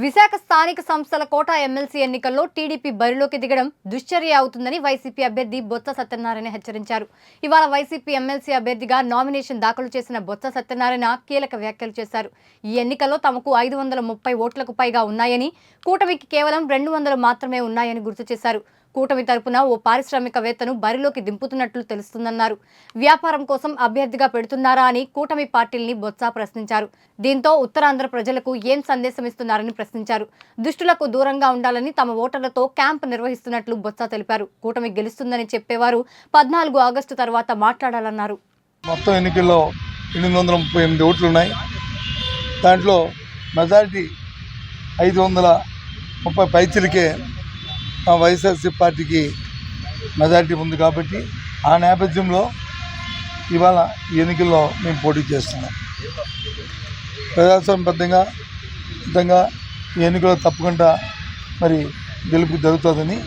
విశాఖ స్థానిక సంస్థల quota MLC ఎన్నికల్లో టీడీపీ బరిలోకి దిగడం దుశ్చర్య అవుతుందని వైసీపీ అభ్యర్థి బొత్స సత్యనారాయణ హెచ్చరించారు. ఇవాళ వైసీపీ ఎమ్మెల్సీ అభ్యర్థిగా నామినేషన్ దాఖలు చేసిన బొత్స సత్యనారాయణ కీలక వ్యాఖ్యలు చేశారు. ఈ ఎన్నికల్లో తమకు 530 ఓట్లకు పైగా ఉన్నాయని, కూటమికి కేవలం 200 మాత్రమే ఉన్నాయని గుర్తు చేశారు. కూటమి తరపున ఓ పారిశ్రామికవేత్తను బరిలోకి దింపుతున్నట్లు తెలుస్తుందన్నారు. వ్యాపారం కోసం అభ్యర్థిగా పెడుతున్నారా అని కూటమి పార్టీల్ని బొత్స ప్రశ్నించారు. దీంతో ఉత్తరాంధ్ర ప్రజలకు ఏం సందేశం ఇస్తున్నారని ప్రశ్నించారు. దుష్టులకు దూరంగా ఉండాలని తమ ఓటర్లతో క్యాంప్ నిర్వహిస్తున్నట్లు బొత్స తెలిపారు. కూటమి గెలుస్తుందని చెప్పేవారు 14 ఆగస్టు తర్వాత మాట్లాడాలన్నారు. మొత్తం ఎన్నికల్లో 838 ఓట్లు ఉన్నాయి. దాంట్లో మెజారిటీ 530 పైచిలకే వైఎస్ఆర్సీ పార్టీకి మెజారిటీ ఉంది. కాబట్టి ఆ నేపథ్యంలో ఇవాళ ఈ ఎన్నికల్లో మేము పోటీ చేస్తున్నాం. ప్రజాస్వామ్యబద్ధంగా ఈ ఎన్నికల్లో తప్పకుండా మరి గెలుపు జరుగుతుందని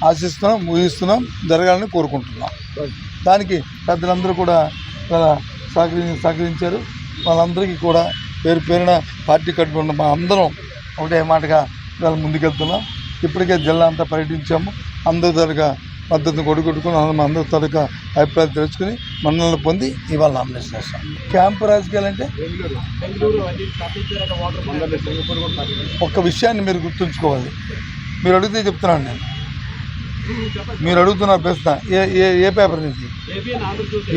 ఆశిస్తున్నాం, ఊహిస్తున్నాం, జరగాలని కోరుకుంటున్నాం. దానికి పెద్దలందరూ కూడా సహకరించారు. వాళ్ళందరికీ కూడా పేరు పేరున పార్టీ కట్టుకున్న మా అందరం ఒకటే మాటగా ఇవాళ ముందుకెళ్తున్నాం. ఇప్పటికే జిల్లా అంతా పర్యటించాము. అందరి తరగా మద్దతును కొడుకొట్టుకుని అందరి తరగా అభిప్రాయాలు తెలుసుకుని మన్నలను పొంది ఇవాళ నామినేషన్ చేస్తాం. క్యాంపు రాజకీయాలు అంటే ఒక్క విషయాన్ని మీరు గుర్తుంచుకోవాలి. మీరు అడిగితే చెప్తున్నాను నేను. మీరు అడుగుతున్న ప్రశ్న ఏ పేపర్ నుంచి?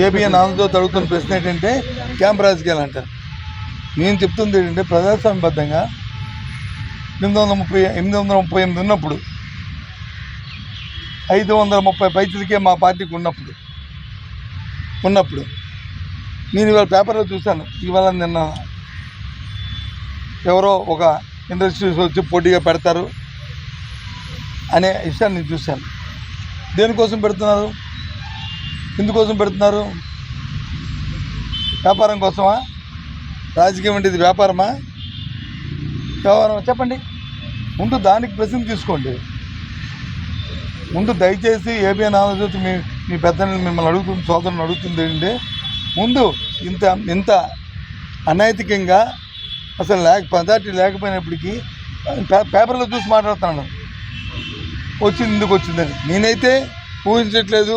ఏబిఎన్ ఆంధ్రజ్యోతి అడుగుతున్న ప్రశ్న ఏంటంటే క్యాంపు రాజకీయాలు అంటారు. నేను చెప్తుంది ఏంటంటే ప్రజాస్వామ్యబద్ధంగా 838 ఉన్నప్పుడు 530 పైసలకే మా పార్టీకి ఉన్నప్పుడు నేను ఇవాళ పేపర్లో చూశాను. ఇవాళ నిన్న ఎవరో ఒక ఇండస్ట్రీస్ వచ్చి పోటీగా పెడతారు అనే విషయాన్ని నేను చూశాను. దేనికోసం పెడుతున్నారు? ఎందుకోసం పెడుతున్నారు? వ్యాపారం కోసమా? రాజకీయం అంటే ఇది వ్యాపారమా? వ్యవహారం చెప్పండి. ముందు దానికి ప్రశ్న తీసుకోండి. ముందు దయచేసి ఏబిఎన్ ఆంధ్రజ్యోతి మీ పెద్దల్ని మిమ్మల్ని అడుగుతుంది, సోదరుని అడుగుతుంది ఏంటంటే ముందు ఇంత అనైతికంగా అసలు మెజారిటీ లేకపోయినప్పటికీ పేపర్లో చూసి మాట్లాడుతున్నాను వచ్చింది ఎందుకు వచ్చిందని. నేనైతే ఊహించట్లేదు.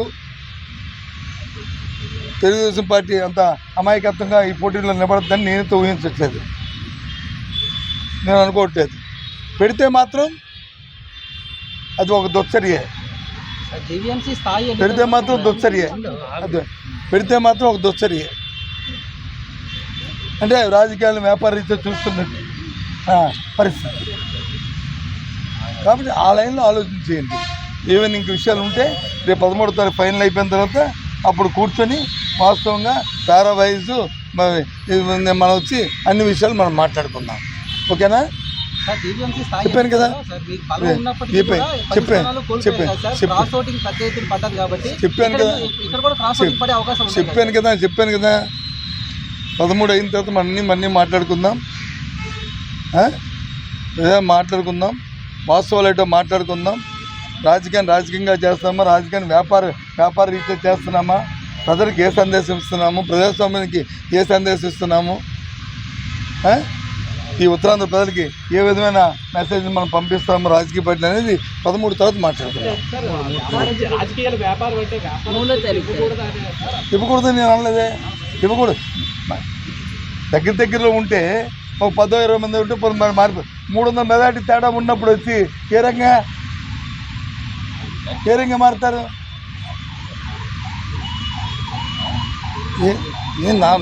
తెలుగుదేశం పార్టీ అంత అమాయకత్వంగా ఈ పోటీలో నిలబడద్దని నేనైతే ఊహించట్లేదు. నేను అనుకోవట్లేదు. పెడితే మాత్రం అది ఒక దుశ్చర్యే. పెడితే మాత్రం దుశ్చర్యే. పెడితే మాత్రం ఒక దుశ్చర్యే. అంటే రాజకీయాలను వ్యాపార రీత్యా చూస్తున్నట్టు పరిస్థితి. కాబట్టి ఆ లైన్లో ఆలోచించేయండి. ఏమైనా ఇంక విషయాలు ఉంటే రేపు 13వ తారీఖు ఫైనల్ అయిపోయిన తర్వాత అప్పుడు కూర్చొని వాస్తవంగా పారావైజు మనం వచ్చి అన్ని విషయాలు మనం మాట్లాడుకుందాం. ఓకేనా? చెప్పాను కదా చెప్పాను కదా 13 అయిన తర్వాత మన్నీ మాట్లాడుకుందాం. మాట్లాడుకుందాం. వాస్తవాలు ఏంటో మాట్లాడుకుందాం. రాజకీయంగా చేస్తున్నామా? రాజకీయాన్ని వ్యాపార రీత్యా చేస్తున్నామా? ప్రజలకు ఏ సందేశం ఇస్తున్నాము? ప్రజాస్వామ్యానికి ఏ సందేశం ఇస్తున్నాము? ఈ ఉత్తరాంధ్ర ప్రజలకి ఏ విధమైన మెసేజ్ మనం పంపిస్తాము రాజకీయ పార్టీలు అనేది 13 తర్వాత మాట్లాడుతున్నాం. ఇవ్వకూడదని నేను అనలేదే. ఇవ్వకూడదు. దగ్గరలో ఉంటే ఒక 10-20 మంది ఉంటే మారిపోయి 300 మెజార్టీ తేడా ఉన్నప్పుడు వచ్చి ఏ రంగా మారుతారు?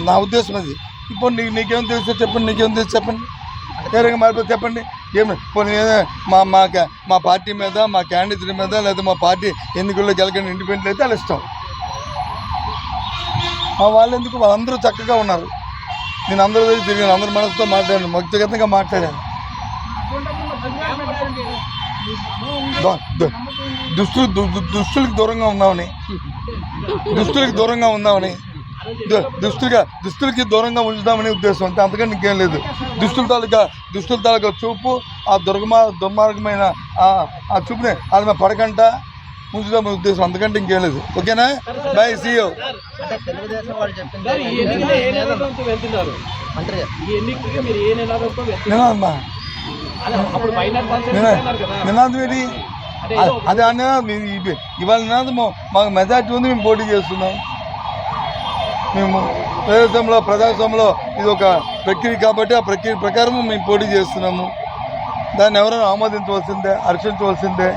నా ఉద్దేశం అది. ఇప్పుడు నీకేం తెలుసో చెప్పండి. నీకేం తెలుసు చెప్పండి. ఏ రంగా మారిపోతే చెప్పండి. ఏమి మా పార్టీ మీద, మా క్యాండిడేట్ మీద, లేదా మా పార్టీ ఎన్నికల్లో గెలకండి ఇండిపెండెంట్ అయితే వాళ్ళ ఇష్టం. వాళ్ళు ఎందుకు? వాళ్ళందరూ చక్కగా ఉన్నారు. నేను అందరూ తిరిగాను, అందరి మనసుతో మాట్లాడాను, వ్యక్తిగతంగా మాట్లాడాను. దుస్తులకు దూరంగా ఉందామని దుస్తులకి దూరంగా ఉంచుదామనే ఉద్దేశం అంతే. అంతకంటే ఇంకేం లేదు. దుస్తుల తాలూకా చూపు, ఆ దుర్మార్గమైన ఆ చూపుని వాళ్ళ మీద పడకంట ఉంచుదామనే ఉద్దేశం. అంతకంటే ఇంకేం లేదు. ఓకేనా? Bye, see you. అప్పుడు మైనర్ కాన్సెప్ట్ అన్నారు కదా. నినాదం ఏంటి? అదే అన్న ఇవాళ నినాదం మాకు మెజార్టీ ఉంది, మేము పోటీ చేస్తున్నాం. మేము ప్రజాస్వామ్యంలో ఇది ఒక ప్రక్రియ కాబట్టి ఆ ప్రక్రియ ప్రకారం మేము పోటీ చేస్తున్నాము. దాన్ని ఎవరైనా ఆమోదించవలసిందే, హర్షించవలసిందే.